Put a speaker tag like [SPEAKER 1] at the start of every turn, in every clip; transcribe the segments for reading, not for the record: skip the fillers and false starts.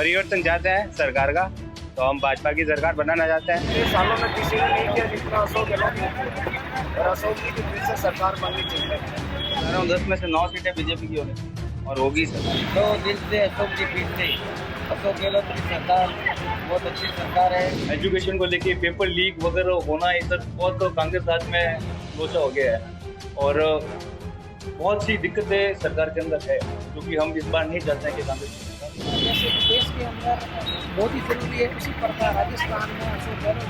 [SPEAKER 1] परिवर्तन चाहते हैं सरकार का, तो हम भाजपा की सरकार बनाना चाहते हैं।
[SPEAKER 2] 6 सालों में किसी ने नहीं किया जितना अशोक गहलोत ने किया, और अशोक जी की फिर से सरकार बननी चाहिए।
[SPEAKER 1] 10 में से 9 सीटें बीजेपी की होनी चाहिए और होगी सर।
[SPEAKER 3] तो दिल से अशोक जी फिर से अशोक गहलोत की सरकार बहुत अच्छी सरकार है।
[SPEAKER 4] एजुकेशन को लेके पेपर लीक वगैरह होना ये सब बहुत तो कांग्रेस राज में लोचा हो गया है और बहुत सी दिक्कतें सरकार के अंदर है, जो कि हम इस बार नहीं चाहते हैं कि कांग्रेस की सरकार।
[SPEAKER 5] जैसे देश के अंदर मोदी जरूरी है, उसी प्रकार राजस्थान में अशोक गहलोत।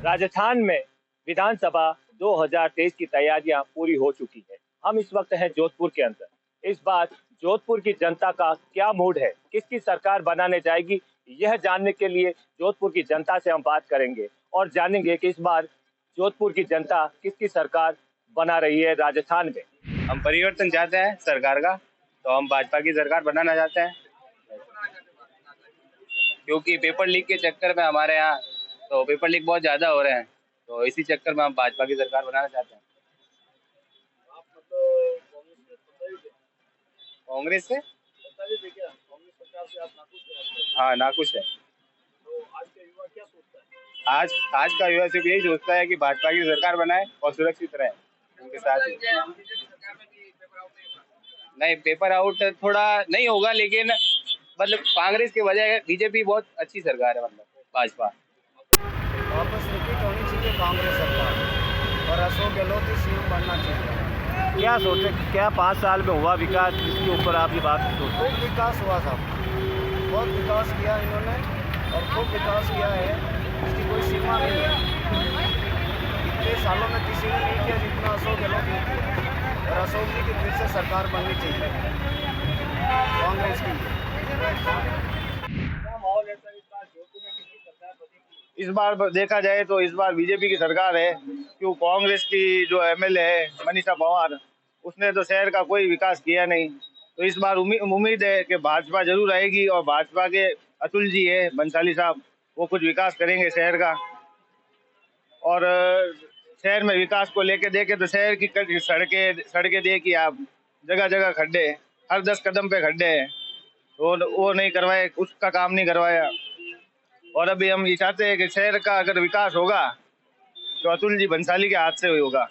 [SPEAKER 6] राजस्थान में विधानसभा 2023 की तैयारियां पूरी हो चुकी है। हम इस वक्त हैं जोधपुर के अंदर। इस बार जोधपुर की जनता का क्या मूड है, किसकी सरकार बनाने जाएगी, यह जानने के लिए जोधपुर की जनता से हम बात करेंगे और जानेंगे कि इस बार जोधपुर की जनता किसकी सरकार बना रही है राजस्थान में।
[SPEAKER 1] हम परिवर्तन चाहते हैं सरकार का, तो हम भाजपा की सरकार बनाना चाहते हैं, क्योंकि पेपर लीक के चक्कर में हमारे यहाँ तो पेपर लीक बहुत ज्यादा हो रहे हैं, तो इसी चक्कर में हम भाजपा की सरकार बनाना चाहते हैं। कांग्रेस से? हाँ, नाखुश है। आज का युवा सिर्फ यही सोचता है कि भाजपा की सरकार बनाए और सुरक्षित रहे उनके साथ ही। नहीं, पेपर आउट थोड़ा नहीं होगा, लेकिन मतलब कांग्रेस के बजाय बीजेपी बहुत अच्छी सरकार है, मतलब भाजपा।
[SPEAKER 2] वापस रिपीट होनी चाहिए कांग्रेस सरकार और अशोक गहलोत ही सीएम बनना चाहिए।
[SPEAKER 7] क्या सोचे, क्या 5 साल में हुआ विकास, जिसके ऊपर आप ये बात सोचते हैं?
[SPEAKER 2] खूब विकास हुआ था, बहुत विकास किया इन्होंने और खूब विकास किया है, इसकी कोई सीमा नहीं है। इतने सालों में किसी ने नहीं किया जितना अशोक गहलोत ने किया, और अशोक जी की फिर से सरकार बननी चाहिए कांग्रेस की।
[SPEAKER 1] इस बार देखा जाए तो इस बार बीजेपी की सरकार है, क्यों कांग्रेस की जो एमएलए है मनीषा पंवार, उसने तो शहर का कोई विकास किया नहीं। तो इस बार उम्मीद है कि भाजपा जरूर आएगी और भाजपा के अतुल जी है बंसाली साहब, वो कुछ विकास करेंगे शहर का। और शहर में विकास को लेके देखे तो शहर की सड़कें देखिए आप, जगह जगह खड्डे, हर 10 कदम पे खड्डे हैं, वो नहीं करवाए, उसका काम नहीं करवाया। और अभी हम ये चाहते हैं कि शहर का अगर विकास होगा तो अतुल जी बंसाली के हाथ से ही होगा।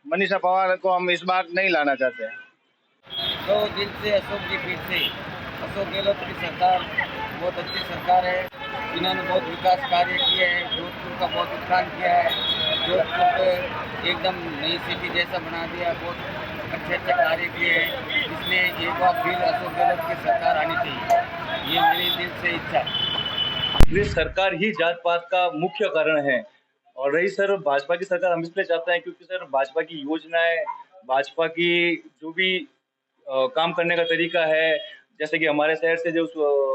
[SPEAKER 1] मनीषा पंवार को हम इस बार नहीं लाना चाहते हैं।
[SPEAKER 3] तो दिल से अशोक जी फिर से अशोक गहलोत की सरकार बहुत अच्छी सरकार है। इन्होंने बहुत विकास कार्य किए हैं, जोधपुर का बहुत उत्थान किया है, जोधपुर को एकदम नई सिटी जैसा बना दिया, बहुत अच्छे अच्छे कार्य किए हैं। इसलिए एक बार फिर अशोक गहलोत की सरकार आनी चाहिए, ये मेरी दिल से इच्छा है।
[SPEAKER 4] कांग्रेस सरकार ही जात पात का मुख्य कारण है। और रही सर भाजपा की सरकार, हम इसलिए चाहते हैं क्योंकि सर भाजपा की योजनाएं, भाजपा की जो भी काम करने का तरीका है, जैसे कि हमारे शहर से जो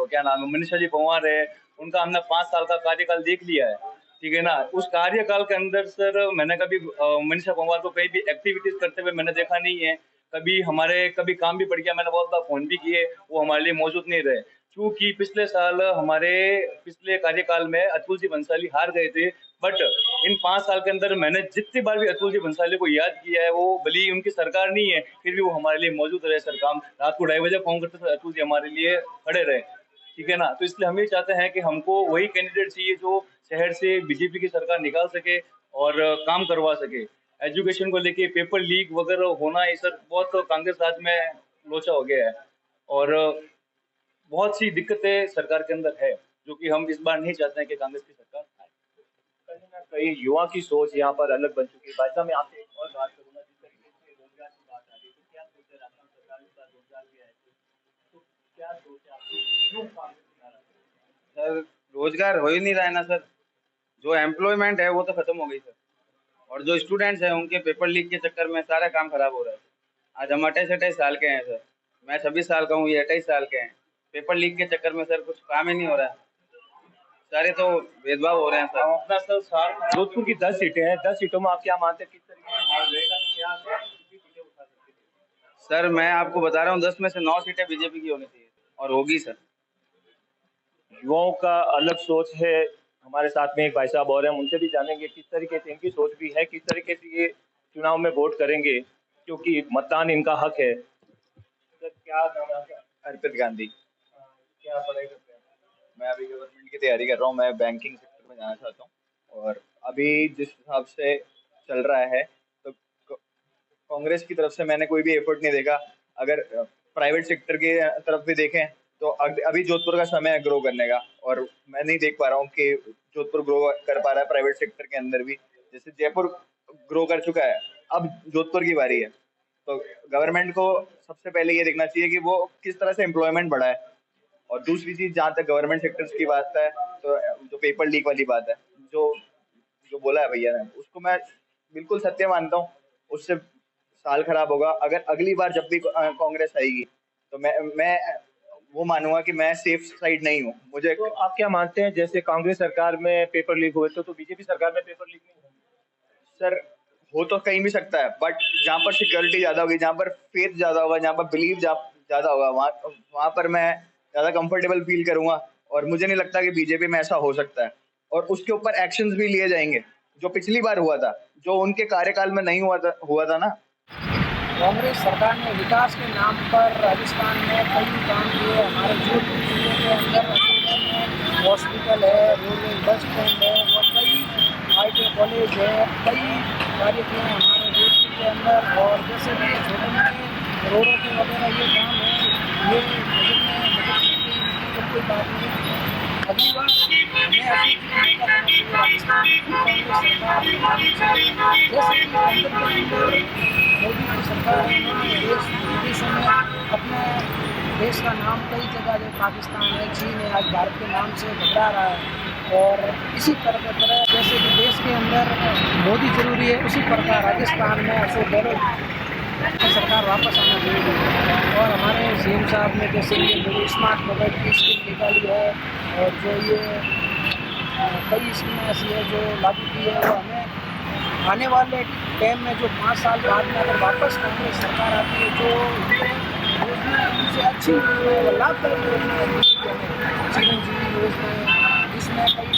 [SPEAKER 4] क्या नाम है मनीषा जी पंवार है, उनका हमने 5 साल का कार्यकाल देख लिया है, ठीक है ना। उस कार्यकाल के अंदर सर मैंने कभी मनीषा पंवार को कहीं भी एक्टिविटीज करते हुए मैंने देखा नहीं है। कभी काम भी पड़ गया, मैंने बहुत बार फोन भी किए, वो हमारे लिए मौजूद नहीं रहे। क्योंकि पिछले साल हमारे पिछले कार्यकाल में अतुल जी बंसाली हार गए थे, बट इन 5 साल के अंदर मैंने जितनी बार भी अतुल जी बंसाली को याद किया है, वो भले ही उनकी सरकार नहीं है फिर भी वो हमारे लिए मौजूद रहे। सर काम रात को 2:30 बजे फोन करते थे, अतुल जी हमारे लिए खड़े रहे, ठीक है ना। तो इसलिए हम ये चाहते हैं कि हमको वही कैंडिडेट चाहिए जो शहर से बीजेपी की सरकार निकाल सके और काम करवा सके। एजुकेशन को लेके पेपर लीक वगैरह होना ये सर बहुत तो कांग्रेस राज में लोचा हो गया है और बहुत सी दिक्कतें सरकार के अंदर है, जो कि हम इस बार नहीं चाहते हैं कि कांग्रेस की सरकार आए।
[SPEAKER 6] कहीं ना कहीं युवा की सोच यहाँ पर अलग बन चुकी है। भाई साहब, मैं आपसे एक और बात करूंगा, जिस तरीके से रोजगार की बात आ रही है, तो क्या सोचे राजस्थान सरकार इस बार रोजगार भी आए तो क्या सोचे आपकी, क्यों कांग्रेस की नाराजगी?
[SPEAKER 1] सर रोजगार हो ही नहीं रहा है ना सर, जो एम्प्लॉयमेंट है वो तो खत्म हो गई सर, और जो स्टूडेंट्स हैं उनके पेपर लीक के चक्कर में सारा काम खराब हो रहा है। आज हम 28 साल के हैं सर, मैं 26 साल का हूँ, ये 28 साल के हैं। पेपर लीक के चक्कर में सर कुछ काम ही नहीं हो रहा है, सारे तो भेदभाव हो रहे हैं सर।
[SPEAKER 6] अपना सर जोधपुर की 10 सीटें हैं, 10 सीटों में आप क्या मानते हैं किस तरीके से माहौल रहेगा, क्या कितनी सीटें उठा सकते हैं?
[SPEAKER 1] सर मैं आपको बता रहा हूँ 10 में से 9 सीटें बीजेपी की होनी चाहिए और होगी सर।
[SPEAKER 6] युवाओं का अलग सोच है। हमारे साथ में एक भाई साहब और हैं, उनसे भी जानेंगे किस तरीके से इनकी सोच भी है, किस तरीके से ये चुनाव में वोट करेंगे, क्योंकि मतदान इनका हक है। सर क्या नाम है आपका?
[SPEAKER 1] अर्पित गांधी।
[SPEAKER 4] क्या पढ़ाई करते हैं?
[SPEAKER 8] मैं अभी गवर्नमेंट की तैयारी कर रहा हूँ। मैं बैंकिंग सेक्टर में जाना चाहता हूँ और अभी जिस हिसाब से चल रहा है तो कांग्रेस की तरफ से मैंने कोई भी एफर्ट नहीं देखा। अगर प्राइवेट सेक्टर की तरफ भी देखें तो अभी जोधपुर का समय है ग्रो करने का, और मैं नहीं देख पा रहा हूँ कि जोधपुर ग्रो कर पा रहा है प्राइवेट सेक्टर के अंदर भी। जैसे जयपुर ग्रो कर चुका है, अब जोधपुर की बारी है। तो गवर्नमेंट को सबसे पहले ये देखना चाहिए कि वो किस तरह से एम्प्लॉयमेंट बढ़ाए। और दूसरी चीज, जहाँ तक गवर्नमेंट सेक्टर्स की बात है तो जो पेपर लीक वाली बात है, जो जो बोला है भैया ने, उसको मैं बिल्कुल सत्य मानता हूँ। उससे साल खराब होगा। अगर अगली बार जब भी कांग्रेस आएगी तो मैं वो मानूंगा कि मैं सेफ साइड नहीं हूँ। मुझे
[SPEAKER 6] तो आप क्या मानते हैं, जैसे कांग्रेस सरकार में पेपर लीक हुए तो बीजेपी सरकार में पेपर लीक नहीं हुआ?
[SPEAKER 8] सर, हो तो कहीं भी सकता है, बट जहाँ पर सिक्योरिटी ज्यादा होगी, जहाँ पर फेथ ज्यादा होगा, जहाँ पर बिलीव ज्यादा होगा, वहाँ पर मैं ज्यादा कंफर्टेबल फील करूंगा। और मुझे नहीं लगता कि बीजेपी में ऐसा हो सकता है। और उसके ऊपर एक्शंस भी लिए जाएंगे, जो पिछली बार हुआ था, जो उनके कार्यकाल में नहीं हुआ था ना।
[SPEAKER 5] कांग्रेस सरकार ने विकास के नाम पर राजस्थान में कई काम किए। हमारे जोधपुर जिले के अंदर हॉस्पिटल है, रेलवे बस स्टैंड है और कई ITI कॉलेज है, कई कार्य किए हैं हमारे जोधपुर के अंदर। और जैसे कि छोटे मोटे रोडों के वगैरह ये काम है, ये कोई बात नहीं। अगली बार हमें ऐसी राजस्थान की कांग्रेस सरकार जैसे मोदी की सरकार है, उन्होंने देश विदेशों में अपने देश का नाम कई जगह, जो पाकिस्तान है, चीन है, आज भारत के नाम से घबरा रहा है। और इसी तरह जैसे कि देश के अंदर मोदी जरूरी है, उसी प्रकार राजस्थान में अशोक गहलोत की सरकार वापस आना जरूरी है। और हमारे CM साहब ने जैसे ये स्मार्ट मोबाइल की स्कीम निकाली है और जो ये कई स्कीमें ऐसी है जो लागू की है, वो हमें आने वाले टाइम में जो 5 साल बाद में अगर वापस कांग्रेस सरकार आती है, जो योजना उनसे अच्छी योजना है, लाभदायक योजना है, चिरंजीवी योजना है, जिसमें कई